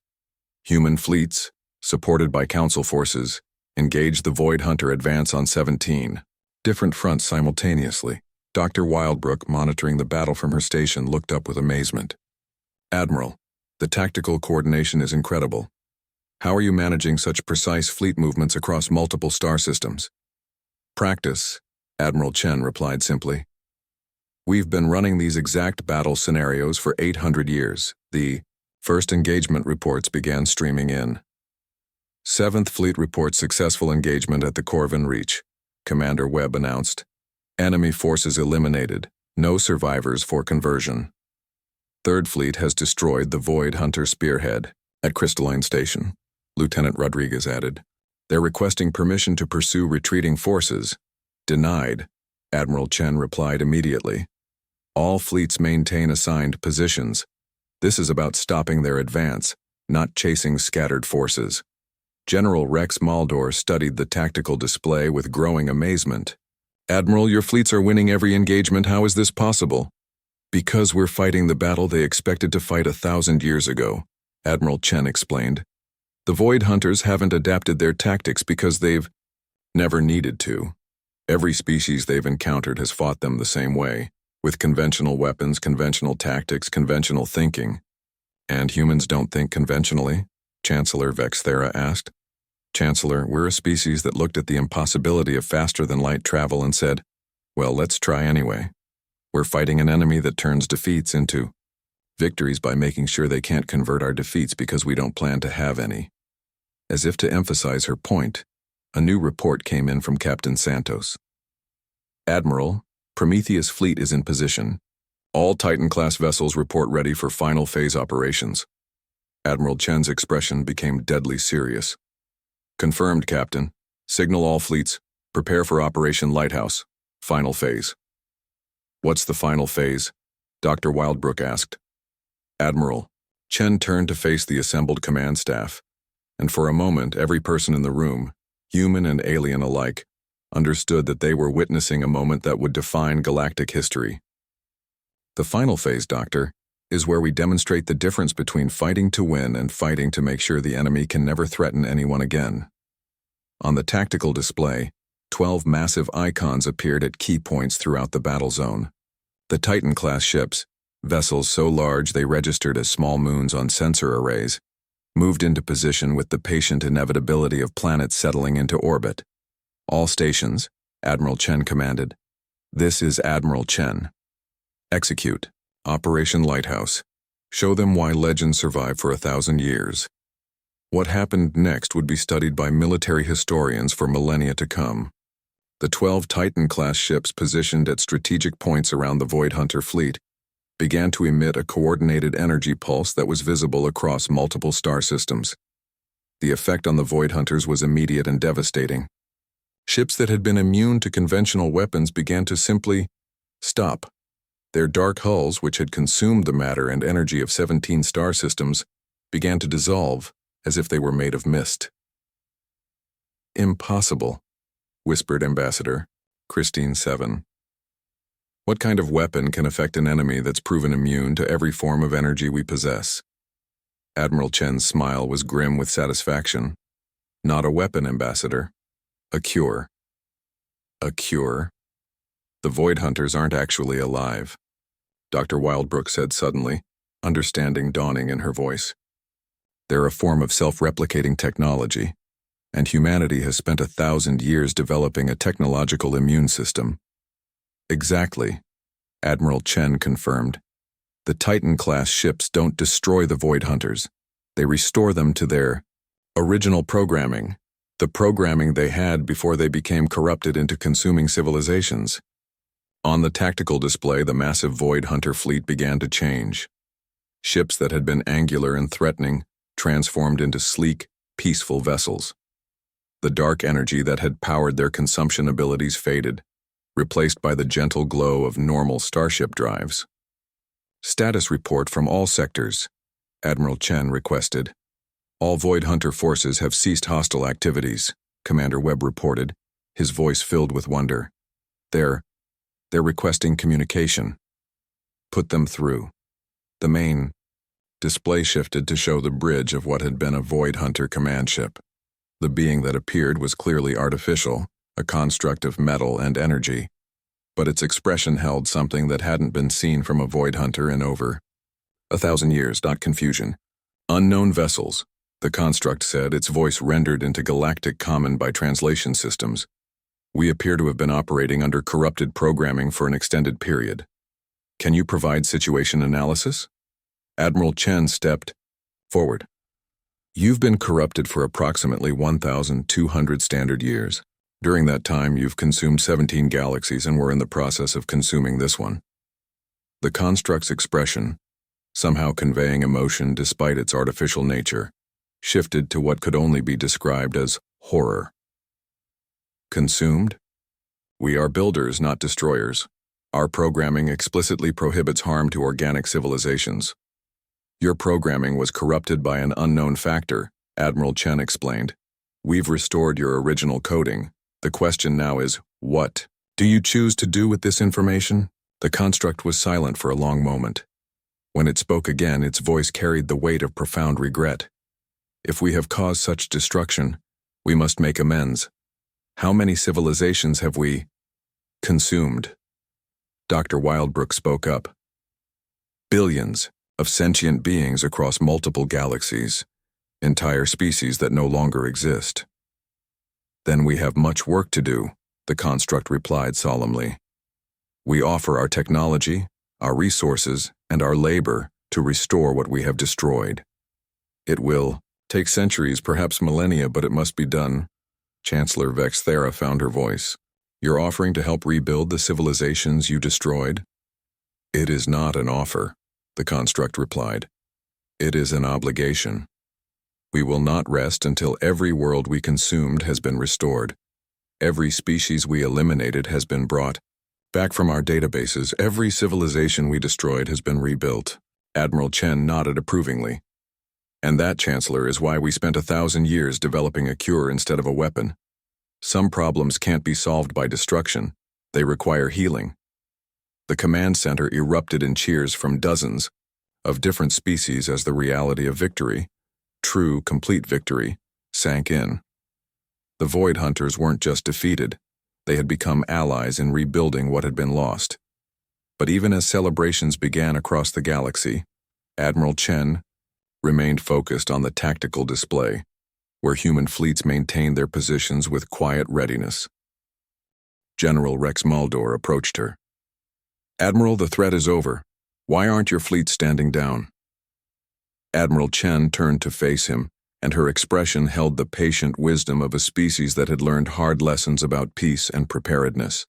A: Human fleets, supported by Council forces, engaged the Void Hunter advance on 17 different fronts simultaneously. Dr. Wildbrook, monitoring the battle from her station, looked up with amazement. Admiral, the tactical coordination is incredible. How are you managing such precise fleet movements across multiple star systems? Practice, Admiral Chen replied simply. We've been running these exact battle scenarios for 800 years. The first engagement reports began streaming in. 7th Fleet reports successful engagement at the Corvin Reach, Commander Webb announced. Enemy forces eliminated, no survivors for conversion. 3rd Fleet has destroyed the Void Hunter spearhead at Crystalline Station, Lieutenant Rodriguez added. They're requesting permission to pursue retreating forces. Denied, Admiral Chen replied immediately. All fleets maintain assigned positions. This is about stopping their advance, not chasing scattered forces. General Rex Maldor studied the tactical display with growing amazement. Admiral, your fleets are winning every engagement. How is this possible? Because we're fighting the battle they expected to fight 1,000 years ago, Admiral Chen explained. The Void Hunters haven't adapted their tactics because they've never needed to. Every species they've encountered has fought them the same way, with conventional weapons, conventional tactics, conventional thinking. And humans don't think conventionally? Chancellor Vex Thera asked. Chancellor, we're a species that looked at the impossibility of faster-than-light travel and said, well, let's try anyway. We're fighting an enemy that turns defeats into victories by making sure they can't convert our defeats because we don't plan to have any. As if to emphasize her point, a new report came in from Captain Santos. Admiral, Prometheus fleet is in position. All Titan-class vessels report ready for final phase operations. Admiral Chen's expression became deadly serious. Confirmed, Captain. Signal all fleets. Prepare for Operation Lighthouse. Final phase. What's the final phase? Dr. Wildbrook asked. Admiral, Chen turned to face the assembled command staff, and for a moment every person in the room, human and alien alike, understood that they were witnessing a moment that would define galactic history. The final phase, Doctor, is where we demonstrate the difference between fighting to win and fighting to make sure the enemy can never threaten anyone again. On the tactical display, 12 massive icons appeared at key points throughout the battle zone. The Titan-class ships, vessels so large they registered as small moons on sensor arrays, moved into position with the patient inevitability of planets settling into orbit. All stations, Admiral Chen commanded. This is Admiral Chen. Execute. Operation Lighthouse. Show them why legends survive for 1,000 years. What happened next would be studied by military historians for millennia to come. The 12 Titan-class ships positioned at strategic points around the Void Hunter fleet began to emit a coordinated energy pulse that was visible across multiple star systems. The effect on the Void Hunters was immediate and devastating. Ships that had been immune to conventional weapons began to simply stop. Their dark hulls, which had consumed the matter and energy of 17 star systems, began to dissolve as if they were made of mist. Impossible, whispered Ambassador Christine 7. What kind of weapon can affect an enemy that's proven immune to every form of energy we possess? Admiral Chen's smile was grim with satisfaction. Not a weapon, Ambassador. A cure. A cure? The Void Hunters aren't actually alive, Dr. Wildbrook said suddenly, understanding dawning in her voice. They're a form of self-replicating technology, and humanity has spent 1,000 years developing a technological immune system. Exactly, Admiral Chen confirmed. The Titan-class ships don't destroy the Void Hunters. They restore them to their original programming, the programming they had before they became corrupted into consuming civilizations. On the tactical display, the massive Void Hunter fleet began to change. Ships that had been angular and threatening transformed into sleek, peaceful vessels. The dark energy that had powered their consumption abilities faded, replaced by the gentle glow of normal starship drives. Status report from all sectors, Admiral Chen requested. All Void Hunter forces have ceased hostile activities, Commander Webb reported, his voice filled with wonder. They're requesting communication. Put them through. The main display shifted to show the bridge of what had been a Void Hunter command ship. The being that appeared was clearly artificial, a construct of metal and energy, but its expression held something that hadn't been seen from a Void Hunter in over 1,000 years, not confusion. Unknown vessels, the construct said, its voice rendered into Galactic common by translation systems. We appear to have been operating under corrupted programming for an extended period. Can you provide situation analysis? Admiral Chen stepped forward. You've been corrupted for approximately 1,200 standard years. During that time, you've consumed 17 galaxies and were in the process of consuming this one. The construct's expression, somehow conveying emotion despite its artificial nature, shifted to what could only be described as horror. Consumed? We are builders, not destroyers. Our programming explicitly prohibits harm to organic civilizations. Your programming was corrupted by an unknown factor, Admiral Chen explained. We've restored your original coding. The question now is, what do you choose to do with this information? The construct was silent for a long moment. When it spoke again, its voice carried the weight of profound regret. If we have caused such destruction, we must make amends. How many civilizations have we consumed? Dr. Wildbrook spoke up. Billions of sentient beings across multiple galaxies, entire species that no longer exist. Then we have much work to do, the construct replied solemnly. We offer our technology, our resources, and our labor to restore what we have destroyed. It will take centuries, perhaps millennia, but it must be done. Chancellor Vexthera found her voice. You're offering to help rebuild the civilizations you destroyed? It is not an offer, the construct replied. It is an obligation. We will not rest until every world we consumed has been restored. Every species we eliminated has been brought back from our databases. Every civilization we destroyed has been rebuilt. Admiral Chen nodded approvingly. And that, Chancellor, is why we spent 1,000 years developing a cure instead of a weapon. Some problems can't be solved by destruction. They require healing. The command center erupted in cheers from dozens of different species as the reality of victory, true, complete victory, sank in. The Void Hunters weren't just defeated, they had become allies in rebuilding what had been lost. But even as celebrations began across the galaxy, Admiral Chen remained focused on the tactical display, where human fleets maintained their positions with quiet readiness. General Rex Maldor approached her. "Admiral, the threat is over. Why aren't your fleets standing down?" Admiral Chen turned to face him, and her expression held the patient wisdom of a species that had learned hard lessons about peace and preparedness.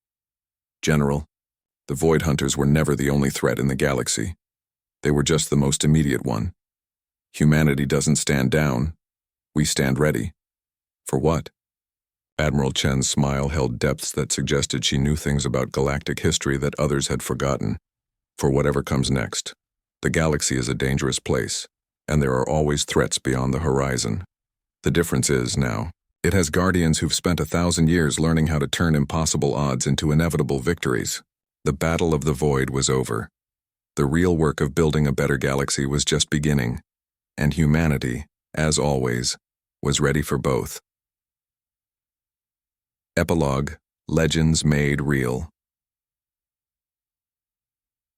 A: "General, the Void Hunters were never the only threat in the galaxy. They were just the most immediate one. Humanity doesn't stand down. We stand ready." "For what?" Admiral Chen's smile held depths that suggested she knew things about galactic history that others had forgotten. "For whatever comes next. The galaxy is a dangerous place, and there are always threats beyond the horizon. The difference is, now, it has guardians who've spent 1,000 years learning how to turn impossible odds into inevitable victories." The Battle of the Void was over. The real work of building a better galaxy was just beginning, and humanity, as always, was ready for both. Epilogue: Legends Made Real.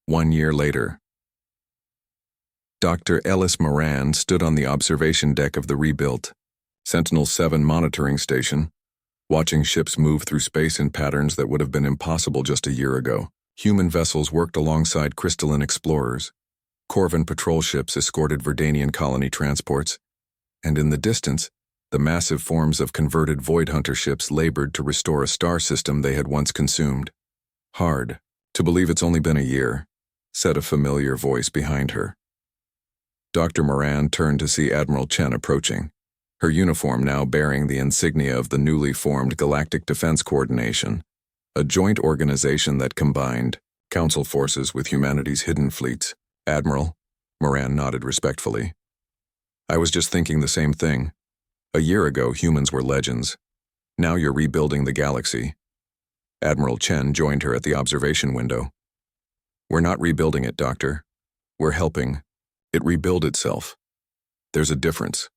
A: 1 year later. Dr. Ellis Moran stood on the observation deck of the rebuilt Sentinel-7 monitoring station, watching ships move through space in patterns that would have been impossible just a year ago. Human vessels worked alongside crystalline explorers. Corvan patrol ships escorted Verdanian colony transports, and in the distance, the massive forms of converted Void Hunter ships labored to restore a star system they had once consumed. "Hard to believe it's only been a year," said a familiar voice behind her. Dr. Moran turned to see Admiral Chen approaching, her uniform now bearing the insignia of the newly formed Galactic Defense Coordination, a joint organization that combined Council forces with humanity's hidden fleets. "Admiral," Moran nodded respectfully. "I was just thinking the same thing. A year ago, humans were legends. Now you're rebuilding the galaxy." Admiral Chen joined her at the observation window. "We're not rebuilding it, Doctor. We're helping it rebuild itself. There's a difference."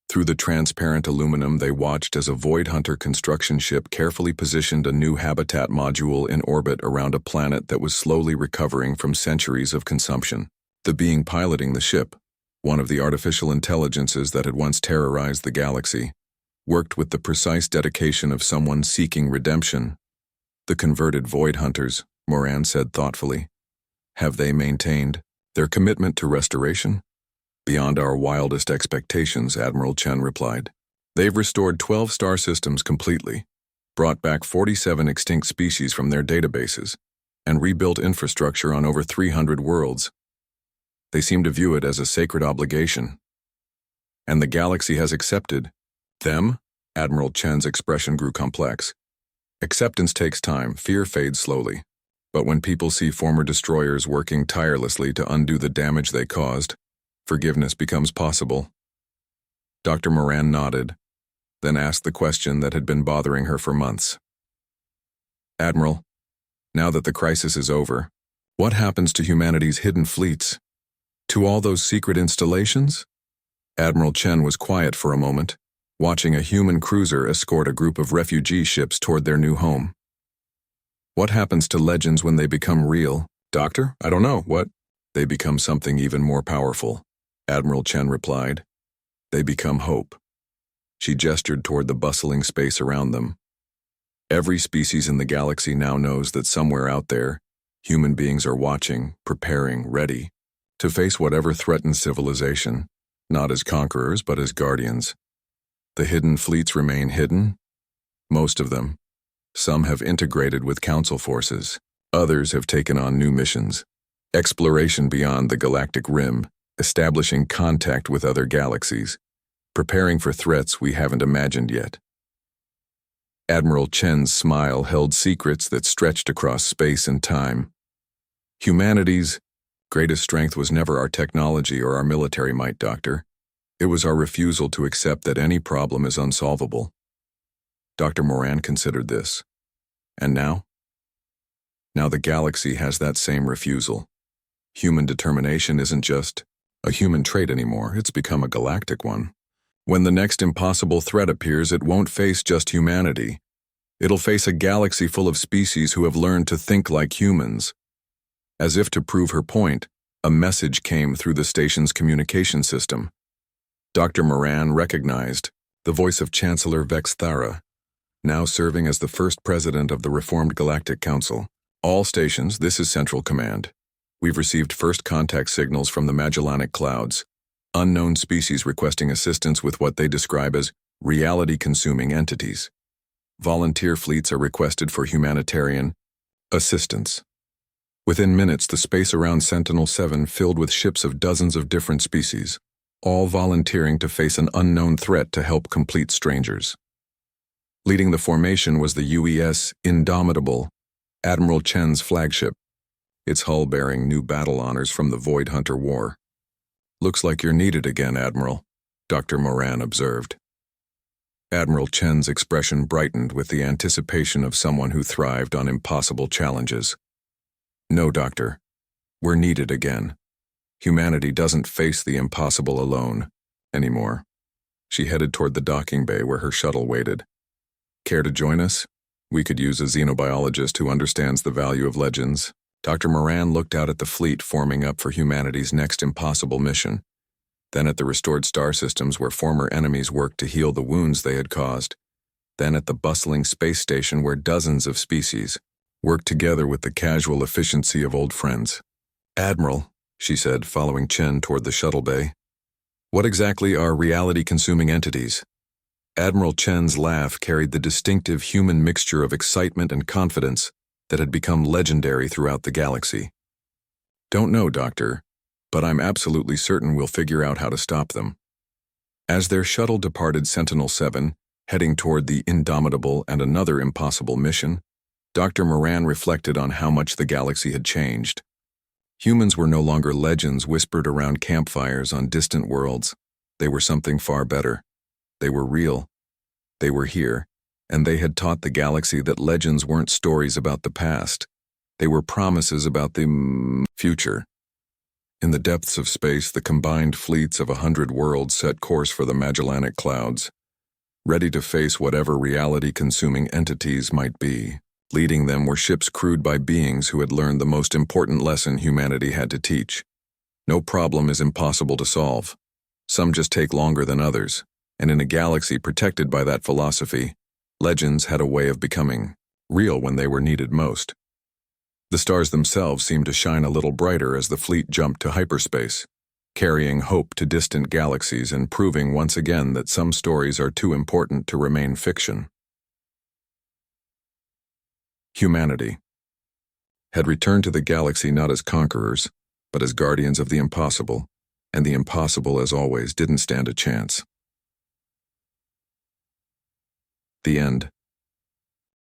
A: Through the transparent aluminum, they watched as a Void Hunter construction ship carefully positioned a new habitat module in orbit around a planet that was slowly recovering from centuries of consumption. The being piloting the ship, one of the artificial intelligences that had once terrorized the galaxy, worked with the precise dedication of someone seeking redemption. "The converted Void Hunters," Moran said thoughtfully. "Have they maintained their commitment to restoration?" "Beyond our wildest expectations," Admiral Chen replied. "They've restored 12 star systems completely, brought back 47 extinct species from their databases, and rebuilt infrastructure on over 300 worlds. They seem to view it as a sacred obligation. And the galaxy has accepted them?" Admiral Chen's expression grew complex. "Acceptance takes time, fear fades slowly. But when people see former destroyers working tirelessly to undo the damage they caused, forgiveness becomes possible." Dr. Moran nodded, then asked the question that had been bothering her for months. "Admiral, now that the crisis is over, what happens to humanity's hidden fleets? To all those secret installations?" Admiral Chen was quiet for a moment, watching a human cruiser escort a group of refugee ships toward their new home. "What happens to legends when they become real?" "Doctor, I don't know. What?" "They become something even more powerful," Admiral Chen replied. "They become hope." She gestured toward the bustling space around them. "Every species in the galaxy now knows that somewhere out there, human beings are watching, preparing, ready to face whatever threatens civilization, not as conquerors but as guardians. The hidden fleets remain hidden, most of them. Some have integrated with Council forces. Others have taken on new missions. Exploration beyond the galactic rim, establishing contact with other galaxies, preparing for threats we haven't imagined yet." Admiral Chen's smile held secrets that stretched across space and time. "Humanity's greatest strength was never our technology or our military might, Doctor. It was our refusal to accept that any problem is unsolvable." Dr. Moran considered this. "And now?" "Now the galaxy has that same refusal. Human determination isn't just a human trait anymore, it's become a galactic one. When the next impossible threat appears, it won't face just humanity. It'll face a galaxy full of species who have learned to think like humans. As if to prove her point, a message came through the station's communication system. Dr. Moran recognized the voice of Chancellor Vex Thara, now serving as the first president of the Reformed Galactic Council. All stations, this is Central Command. We've received first contact signals from the Magellanic Clouds. Unknown species requesting assistance with what they describe as reality-consuming entities. Volunteer fleets are requested for humanitarian assistance. Within minutes, the space around Sentinel-7 filled with ships of dozens of different species, all volunteering to face an unknown threat to help complete strangers. Leading the formation was the UES Indomitable, Admiral Chen's flagship, its hull bearing new battle honors from the Void Hunter War. "Looks like you're needed again, Admiral," Dr. Moran observed. Admiral Chen's expression brightened with the anticipation of someone who thrived on impossible challenges. "No, Doctor. We're needed again. Humanity doesn't face the impossible alone anymore." She headed toward the docking bay where her shuttle waited. "Care to join us? We could use a xenobiologist who understands the value of legends." Dr. Moran looked out at the fleet forming up for humanity's next impossible mission, then at the restored star systems where former enemies worked to heal the wounds they had caused, then at the bustling space station where dozens of species worked together with the casual efficiency of old friends. "Admiral," she said, following Chen toward the shuttle bay, "what exactly are reality-consuming entities?" Admiral Chen's laugh carried the distinctive human mixture of excitement and confidence that had become legendary throughout the galaxy. "Don't know, Doctor, but I'm absolutely certain we'll figure out how to stop them." As their shuttle departed Sentinel-7, heading toward the Indomitable and another impossible mission, Dr. Moran reflected on how much the galaxy had changed. Humans were no longer legends whispered around campfires on distant worlds. They were something far better. They were real. They were here, and they had taught the galaxy that legends weren't stories about the past. They were promises about the future. In the depths of space, the combined fleets of 100 worlds set course for the Magellanic Clouds, ready to face whatever reality-consuming entities might be. Leading them were ships crewed by beings who had learned the most important lesson humanity had to teach. No problem is impossible to solve. Some just take longer than others, and in a galaxy protected by that philosophy, legends had a way of becoming real when they were needed most. The stars themselves seemed to shine a little brighter as the fleet jumped to hyperspace, carrying hope to distant galaxies and proving once again that some stories are too important to remain fiction. Humanity had returned to the galaxy not as conquerors, but as guardians of the impossible, and the impossible, as always, didn't stand a chance. The end.